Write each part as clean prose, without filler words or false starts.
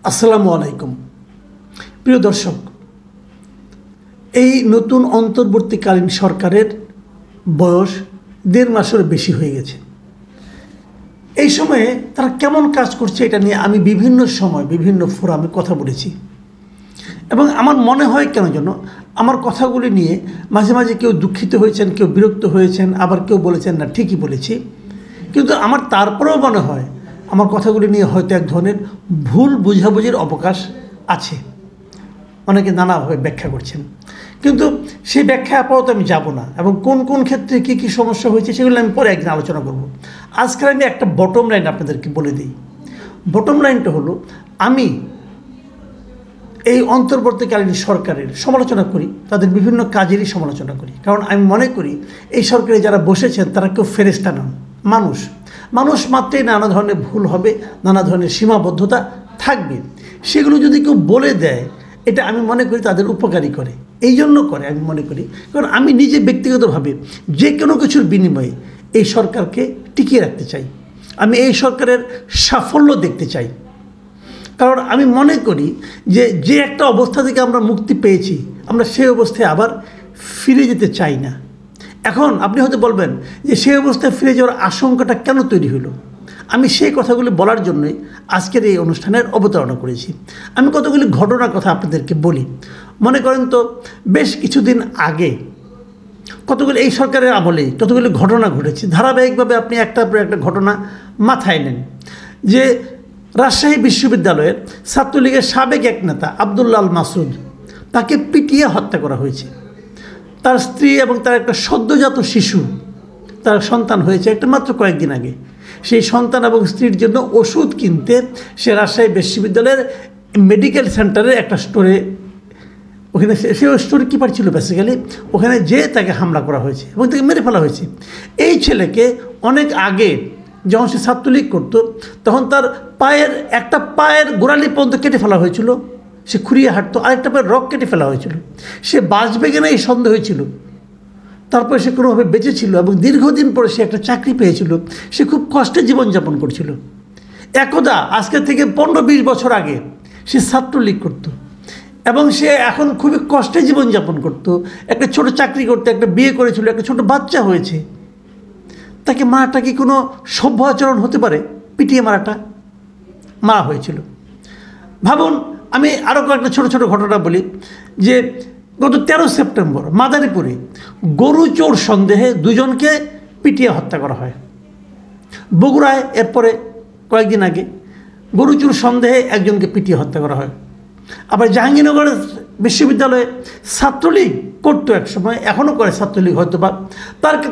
আসসালামু আলাইকুম প্রিয় দর্শক, এই নতুন অন্তর্বর্তীকালীন সরকারের বয়স 1.5 মাসের বেশি হয়ে গেছে। এই সময়ে তারা কেমন কাজ করছে এটা নিয়ে আমি বিভিন্ন সময় বিভিন্ন ফোরামে কথা বলেছি এবং আমার মনে হয় কেন যেন আমার কথাগুলি নিয়ে মাঝে মাঝে কেউ দুঃখিত হয়েছেন, কেউ বিরক্ত হয়েছেন, আবার কেউ বলেছেন না ঠিকই বলেছি। কিন্তু আমার তারপরেও মনে হয় আমার কথাগুলি নিয়ে হয়তো এক ধরনের ভুল বোঝাবুঝির অবকাশ আছে। অনেকে নানাভাবে ব্যাখ্যা করছেন, কিন্তু সেই ব্যাখ্যা আপাতত আমি যাব না এবং কোন কোন ক্ষেত্রে কী কী সমস্যা হয়েছে সেগুলো আমি পরে একদিন আলোচনা করব। আজকে আমি একটা বটম লাইন আপনাদেরকে বলে দিই। বটম লাইনটা হলো, আমি এই অন্তর্বর্তীকালীন সরকারের সমালোচনা করি, তাদের বিভিন্ন কাজেরই সমালোচনা করি, কারণ আমি মনে করি এই সরকারে যারা বসেছেন তারা কেউ ফেরেশতা নন, মানুষ মাত্রই নানা ধরনের ভুল হবে, নানা ধরনের সীমাবদ্ধতা থাকবে। সেগুলো যদি কেউ বলে দেয় এটা আমি মনে করি তাদের উপকারী করে, এই জন্য করে আমি মনে করি। কারণ আমি নিজে ব্যক্তিগতভাবে যে কোনো কিছুর বিনিময়ে এই সরকারকে টিকিয়ে রাখতে চাই, আমি এই সরকারের সাফল্য দেখতে চাই। কারণ আমি মনে করি যে একটা অবস্থা থেকে আমরা মুক্তি পেয়েছি, আমরা সেই অবস্থায় আবার ফিরে যেতে চাই না। এখন আপনি হয়তো বলবেন যে সেই অবস্থায় ফিরে যাওয়ার আশঙ্কাটা কেন তৈরি হলো। আমি সেই কথাগুলি বলার জন্যই আজকের এই অনুষ্ঠানের অবতারণা করেছি। আমি কতগুলি ঘটনার কথা আপনাদেরকে বলি। মনে করেন তো, বেশ কিছুদিন আগে কতগুলি এই সরকারের আমলেই কতগুলি ঘটনা ঘটেছে, ধারাবাহিকভাবে আপনি একটার পর একটা ঘটনা মাথায় নেন। যে রাজশাহী বিশ্ববিদ্যালয়ের ছাত্রলীগের সাবেক এক নেতা আব্দুল্লাহ আল মাসুদ, তাকে পিটিয়ে হত্যা করা হয়েছে। তার স্ত্রী এবং তার একটা সদ্যজাত শিশু, তার সন্তান হয়েছে একটা মাত্র কয়েকদিন আগে। সেই সন্তান এবং স্ত্রীর জন্য ওষুধ কিনতে সে রাজশাহী বিশ্ববিদ্যালয়ের মেডিকেল সেন্টারের একটা স্টোরে, ওখানে সে স্টোর কিপার ছিল বেসিক্যালি, ওখানে যেয়ে তাকে হামলা করা হয়েছে এবং তাকে মেরে ফেলা হয়েছে। এই ছেলেকে অনেক আগে যখন সে ছাত্রলীগ করতো তখন তার একটা পায়ের গোড়ালি পর্যন্ত কেটে ফেলা হয়েছিল, সে খুঁড়িয়ে হাঁটতো, আরেকটা পায়ের রক কেটে ফেলা হয়েছিল। সে বাঁচবে কিনা এই সন্দেহ হয়েছিল। তারপরে সে কোনোভাবে বেঁচেছিল এবং দীর্ঘদিন পরে সে একটা চাকরি পেয়েছিল। সে খুব কষ্টে জীবনযাপন করছিল। একদা আজকে থেকে 15-20 বছর আগে সে ছাত্রলীগ করত এবং সে এখন খুবই কষ্টে জীবনযাপন করত। একটা ছোট চাকরি করতে, একটা বিয়ে করেছিল, একটা ছোট বাচ্চা হয়েছে। তাকে মারাটা কি কোনো সভ্য আচরণ হতে পারে? পিটিয়ে মারা হয়েছিল। ভাবুন, আমি আরও কয়েকটা ছোটো ছোটো ঘটনা বলি। যে গত 13 সেপ্টেম্বর মাদারীপুরে গরু চোর সন্দেহে 2 জনকে পিটিয়ে হত্যা করা হয়। বগুড়ায় এরপরে কয়েকদিন আগে গরু চোর সন্দেহে একজনকে পিটিয়ে হত্যা করা হয়। আবার জাহাঙ্গীরনগর বিশ্ববিদ্যালয়ে ছাত্রলীগ করতো এক সময়, এখনও করে ছাত্রলীগ হয়তো বা,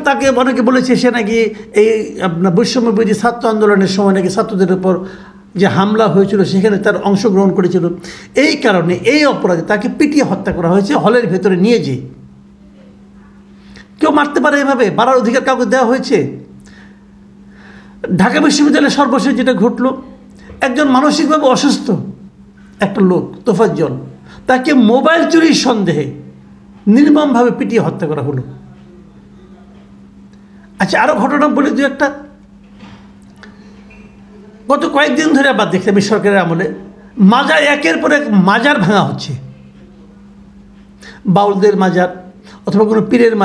তাকে অনেকে বলেছে সে নাকি এই আপনার বৈষম্য বিরোধী ছাত্র আন্দোলনের সময় নাকি ছাত্রদের উপর যে হামলা হয়েছিল সেখানে তার অংশগ্রহণ করেছিল। এই কারণে এই অপরাধে তাকে পিটিয়ে হত্যা করা হয়েছে হলের ভেতরে নিয়ে যেয়ে। কেউ মারতে পারে এভাবে? মারার অধিকার কাউকে দেওয়া হয়েছে? ঢাকা বিশ্ববিদ্যালয়ে সর্বশেষ যেটা ঘটলো, একজন মানসিকভাবে অসুস্থ একটা লোক তোফাজ্জল, তাকে মোবাইল চুরির সন্দেহে নির্মমভাবে পিটিয়ে হত্যা করা হলো। আচ্ছা, আরও ঘটনা বলে দু একটা। গত কয়েকদিন ধরে আবার দেখলাম এই সরকারের আমলে মাজার, একের পর এক মাজার ভাঙা হচ্ছে। বাউলদের মাজার অথবা কোনো পীরের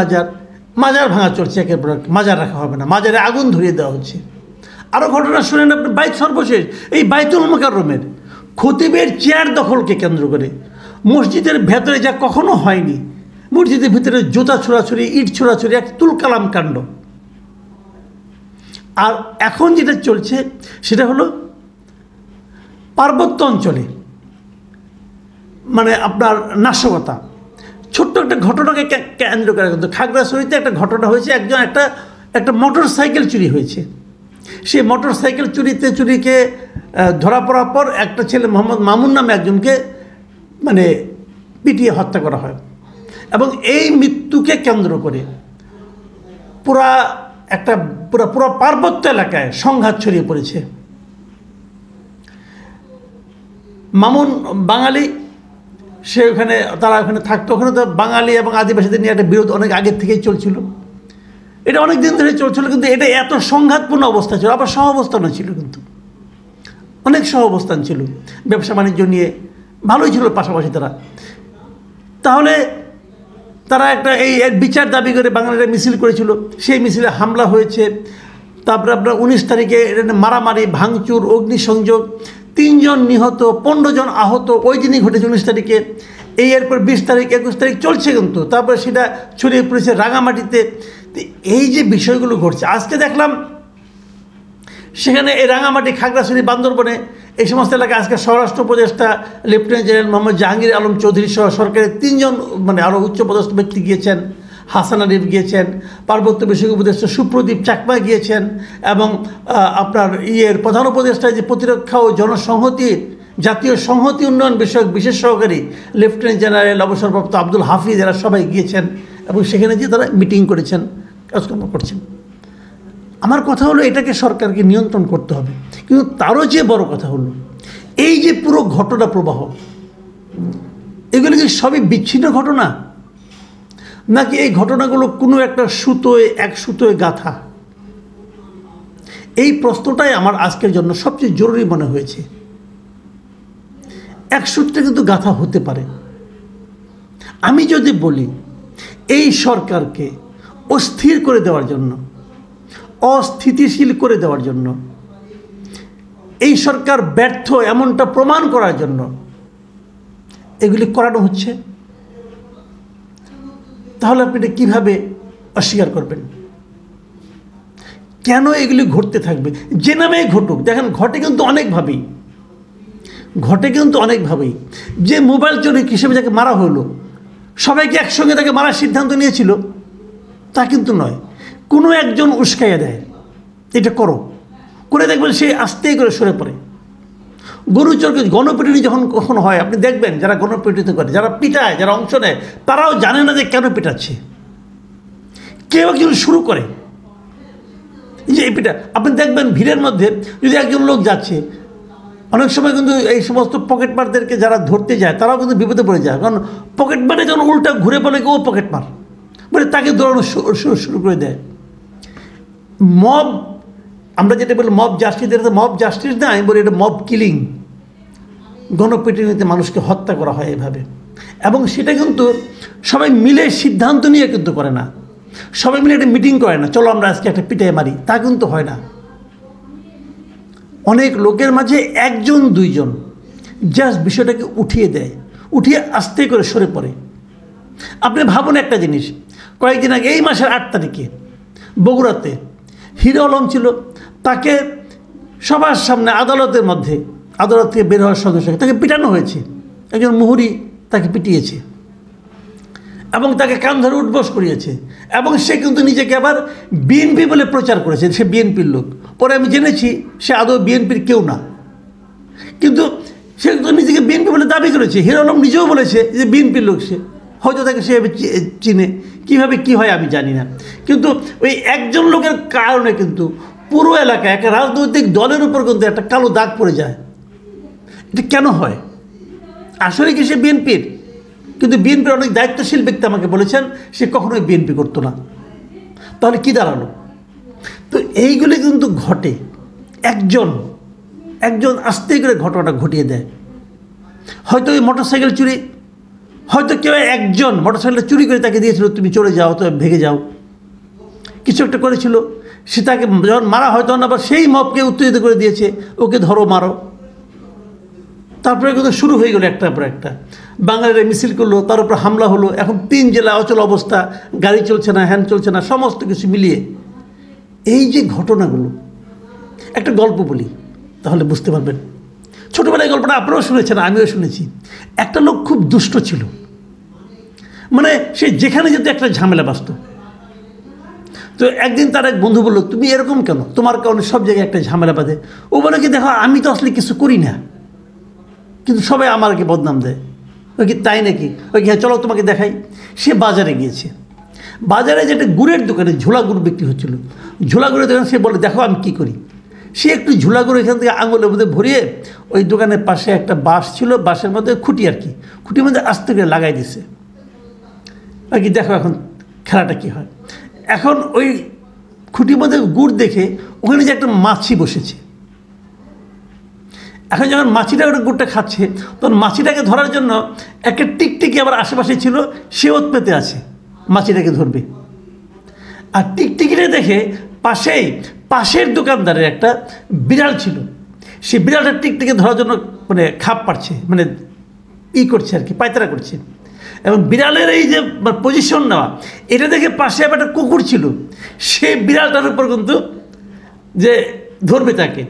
মাজার ভাঙা চলছে, একের পর এক। মাজার রাখা হবে না, মাজারে আগুন ধরিয়ে দেওয়া হচ্ছে। আরও ঘটনা শুনেন আপনি, সর্বশেষ এই বাইতুল মুকাররমের খতিবের চেয়ার দখলকে কেন্দ্র করে মসজিদের ভেতরে যা কখনো হয়নি, মসজিদের ভিতরে জুতা ছোড়াছুড়ি, ইট ছোড়াছুড়ি, এক তুলকালাম কাণ্ড। আর এখন যেটা চলছে সেটা হলো পার্বত্য অঞ্চলে মানে আপনার নাশকতা। ছোট্ট একটা ঘটনাকে কেন্দ্র করে, কিন্তু খাগড়াছড়িতে একটা ঘটনা হয়েছে। একটা মোটর সাইকেল চুরি হয়েছে। সেই মোটর সাইকেল চুরিকে ধরা পড়ার পর একটা ছেলে মোহাম্মদ মামুন নামে একজনকে মানে পিটিয়ে হত্যা করা হয় এবং এই মৃত্যুকে কেন্দ্র করে পুরো পার্বত্য এলাকায় সংঘাত ছড়িয়ে পড়েছে। মামুন বাঙালি, তারা ওখানে থাকতো। ওখানে তো বাঙালি এবং আদিবাসীদের নিয়ে একটা বিরোধ অনেক আগের থেকেই চলছিল। এটা অনেক দিন ধরে চলছিল, কিন্তু এটা এত সংঘাতপূর্ণ অবস্থা ছিল, আবার সহাবস্থানও ছিল। কিন্তু অনেক সহ অবস্থান ছিল, ব্যবসা বাণিজ্য নিয়ে ভালোই ছিল পাশাপাশি তারা। তাহলে তারা একটা এই বিচার দাবি করে বাঙালিরা মিছিল করেছিল, সেই মিছিলে হামলা হয়েছে। তারপরে আপনার 19 তারিখে মারামারি, ভাঙচুর, অগ্নিসংযোগ, 3 জন নিহত, 15 জন আহত ওই দিনই ঘটেছে 19 তারিখে। এরপর 20 তারিখ, 21 তারিখ চলছে কিন্তু, তারপরে সেটা ছড়িয়ে পড়েছে রাঙামাটিতে। এই যে বিষয়গুলো ঘটছে, আজকে দেখলাম সেখানে এই রাঙামাটি, খাগড়াছড়ি, বান্দরবনে এই সমস্ত এলাকায় আজকে স্বরাষ্ট্র উপদেষ্টা লেফটেন্যান্ট জেনারেল মোহাম্মদ জাহাঙ্গীর আলম চৌধুরী সহ সরকারের 3 জন আরও উচ্চপদস্থ ব্যক্তি গিয়েছেন। হাসান আরিফ গিয়েছেন, পার্বত্য বিষয়ক উপদেষ্টা সুপ্রদীপ চাকমা গিয়েছেন, এবং আপনার প্রধান উপদেষ্টা যে প্রতিরক্ষা ও জনসংহতি, জাতীয় সংহতি উন্নয়ন বিষয়ক বিশেষ সহকারী লেফটেন্যান্ট জেনারেল অবসরপ্রাপ্ত আব্দুল হাফিজ, এরা সবাই গিয়েছেন এবং সেখানে গিয়ে তারা মিটিং করেছেন, কাজকর্ম করছেন। আমার কথা হলো এটাকে সরকারকে নিয়ন্ত্রণ করতে হবে, কিন্তু তারও যে বড় কথা হলো এই যে পুরো ঘটনা প্রবাহ, এগুলো কি সবই বিচ্ছিন্ন ঘটনা, নাকি এই ঘটনাগুলো কোনো একটা এক সুতোয় গাঁথা? এই প্রশ্নটাই আমার আজকের জন্য সবচেয়ে জরুরি মনে হয়েছে। এক সূত্রে কিন্তু গাঁথা হতে পারে। আমি যদি বলি এই সরকারকে অস্থির করে দেওয়ার জন্য, অস্থিতিশীল করে দেওয়ার জন্য, এই সরকার ব্যর্থ এমনটা প্রমাণ করার জন্য এগুলি করানো হচ্ছে, তাহলে আপনি এটা কীভাবে অস্বীকার করবেন? কেন এগুলি ঘটতে থাকবে? যে নামেই ঘটুক, দেখেন ঘটে কিন্তু অনেকভাবেই। যে মোবাইল চোর হিসেবে যাকে মারা হলো, সবাইকে একসঙ্গে তাকে মারার সিদ্ধান্ত নিয়েছিল তা কিন্তু নয়। কোনো একজন উস্কাইয়া দেয়, এটা করে দেখবেন সে আস্তেই করে সরে পড়ে। গরু চোরকে গণপিটুনি যখন কখনো হয়, আপনি দেখবেন যারা গণপিটুনিত করে, যারা পিটায়, যারা অংশ নেয়, তারাও জানে না যে কেন পিটাচ্ছে। কেউ একজন শুরু করে যে এই পিটা। আপনি দেখবেন ভিড়ের মধ্যে যদি একজন লোক যাচ্ছে, অনেক সময় কিন্তু এই সমস্ত পকেটমারদেরকে যারা ধরতে যায় তারাও কিন্তু বিপদে পড়ে যায়, কারণ পকেটমারে যখন উল্টা ঘুরে বলে ও পকেটমার বলে তাকে দৌড়ানো শুরু করে দেয়। মব, আমরা যেটা বলি মব জাস্টিস, এটা মব জাস্টিস না, আমি বলি এটা মব কিলিং। গণপিটুনিতে মানুষকে হত্যা করা হয় এভাবে, এবং সেটা কিন্তু সবাই মিলে সিদ্ধান্ত নিয়ে কিন্তু করে না, সবাই মিলে একটা মিটিং করে না, চলো আমরা আজকে একটা পিটাই মারি, তা কিন্তু হয় না। অনেক লোকের মাঝে 1-2 জন জাস্ট বিষয়টাকে উঠিয়ে দেয়, উঠিয়ে আস্তে করে সরে পড়ে। আপনি ভাবুন একটা জিনিস, কয়েকদিন আগে এই মাসের 8 তারিখে বগুড়াতে হিরো আলম ছিল, তাকে সবার সামনে আদালত থেকে বের হওয়ার সঙ্গে সঙ্গে তাকে পিটানো হয়েছে। একজন মুহুরি তাকে পিটিয়েছে এবং তাকে কান ধরে উঠবস করিয়েছে, এবং সে কিন্তু নিজেকে আবার বিএনপি বলে প্রচার করেছে, সে বিএনপির লোক। পরে আমি জেনেছি সে আদৌ বিএনপির কেউ না, কিন্তু সে কিন্তু নিজেকে বিএনপি বলে দাবি করেছে। হিরো আলম নিজেও বলেছে যে বিএনপির লোক সে, হয়তো তাকে সে চিনে, কীভাবে কী হয় আমি জানি না। কিন্তু ওই একজন লোকের কারণে কিন্তু পুরো এলাকায় একটা রাজনৈতিক দলের উপর কিন্তু একটা কালো দাগ পড়ে যায়। এটা কেন হয়? আসলে কি সে বিএনপির? কিন্তু বিএনপির অনেক দায়িত্বশীল ব্যক্তি আমাকে বলেছেন সে কখনোই বিএনপি করতো না। তাহলে কি দাঁড়ালো? তো এইগুলি কিন্তু ঘটে, একজন আস্তে করে ঘটনাটা ঘটিয়ে দেয়। হয়তো ওই মোটরসাইকেল চুরি, হয়তো কেউ একজন মোটরসাইকেলটা চুরি করে তাকে দিয়েছিল, তুমি চলে যাও, তো ভেগে যাও, কিছু একটা করেছিল, সে তাকে যখন মারা হয়তো না, আবার সেই মবকে উত্তেজিত করে দিয়েছে, ওকে ধরো মারো। তারপরে কিন্তু শুরু হয়ে গেলো একটার পর একটা, বাঙালিরা মিছিল করলো, তার উপর হামলা হলো। এখন 3 জেলা অচল অবস্থা, গাড়ি চলছে না, হ্যান্ড চলছে না, সমস্ত কিছু মিলিয়ে এই যে ঘটনাগুলো। একটা গল্প বলি তাহলে বুঝতে পারবেন। ছোটোবেলায় গল্পটা আপনারাও শুনেছেন, আমিও শুনেছি। একটা লোক খুব দুষ্ট ছিল, মানে সে যেখানে যেত একটা ঝামেলা বাঁচত। তো একদিন তার এক বন্ধু বললো, তুমি এরকম কেন, তোমার কারণে সব জায়গায় একটা ঝামেলা বাঁধে। ও বলে কি, দেখো আমি তো আসলে কিছু করি না, কিন্তু সবাই আমাকে বদনাম দেয়। ওই কি তাই নাকি? ওই কি, হ্যাঁ চলো তোমাকে দেখাই। সে বাজারে গিয়েছে, বাজারে যেটা গুড়ের দোকানে ঝোলা গুড় বিক্রি হচ্ছিল, ঝোলা গুড়ের দোকানে সে বলে, দেখো আমি কী করি। সে একটু ঝোলা গুড় এখান থেকে আঙুলের মধ্যে ভরিয়ে ওই দোকানের পাশে একটা বাঁশ ছিল, বাঁশের মধ্যে খুঁটি আর কি, খুঁটির মধ্যে আস্তে করে লাগাই দিছে। ওই কি দেখো এখন খেলাটা কী হয়। এখন ওই খুঁটির মধ্যে গুড় দেখে ওখানে যে একটা মাছি বসেছে, এখন যখন মাছিটা ওটা গুড়টা খাচ্ছে, তখন মাছিটাকে ধরার জন্য একটা টিকটিকি আবার আশেপাশে ছিল, সে ওত পেতে আছে মাছিটাকে ধরবে। আর টিকটিকিটা দেখে পাশের দোকানদারের একটা বিড়াল ছিল, সে বিড়ালটা টিকটিকি ধরার জন্য মানে খাপ পাচ্ছে, মানে করছে আর কি, পায়তারা করছে। এবং বিড়ালের এই যে পজিশন নেওয়া, এটা দেখে পাশে আবার একটা কুকুর ছিল, সে বিড়ালটার উপর কিন্তু যে ধরবে তাকে।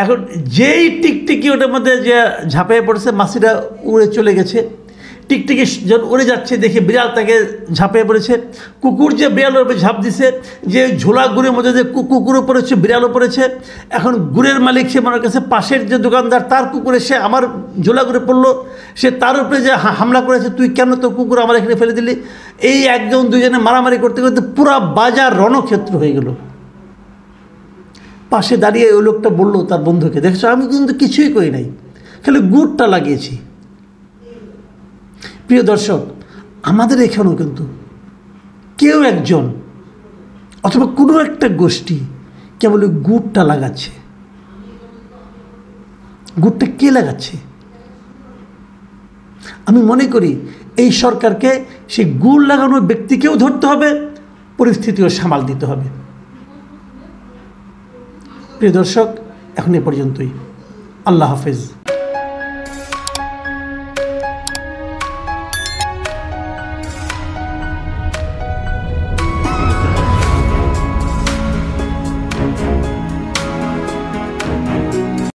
এখন যেই টিকটিকি ওটার মধ্যে যে ঝাঁপিয়ে পড়েছে, মাছিটা উড়ে চলে গেছে, টিকটিকি যখন উড়ে যাচ্ছে দেখে বিড়াল তাকে ঝাঁপিয়ে পড়েছে, কুকুর যে বিড়ালের উপরে ঝাঁপ দিছে, যে ঝোলা গুড়ের মধ্যে যে কুকুরও পড়েছে, বিড়ালও পড়েছে। এখন গুড়ের মালিক সে মনে করছে পাশের যে দোকানদার তার কুকুরে সে আমার ঝোলা গুড়ে পড়লো, সে তার উপরে যে হামলা করেছে, তুই কেন তোর কুকুর আমার এখানে ফেলে দিলি। এই একজন দুজনে মারামারি করতে করতে পুরা বাজার রণক্ষেত্র হয়ে গেল। পাশে দাঁড়িয়ে ওই লোকটা বললো তার বন্ধুকে, দেখছো আমি কিন্তু কিছুই করি নাই, খালি গুড়টা লাগিয়েছি। প্রিয় দর্শক, আমাদের এখানেও কিন্তু কেউ একজন অথবা কোনো একটা গোষ্ঠী কেবল গুড়টা লাগাচ্ছে। গুড়টা কে লাগাচ্ছে? আমি মনে করি এই সরকারকে সেই গুড় লাগানোর ব্যক্তিকেও ধরতে হবে, পরিস্থিতিও সামাল দিতে হবে। প্রিয় দর্শক, এখন এ পর্যন্তই। আল্লাহ হাফেজ।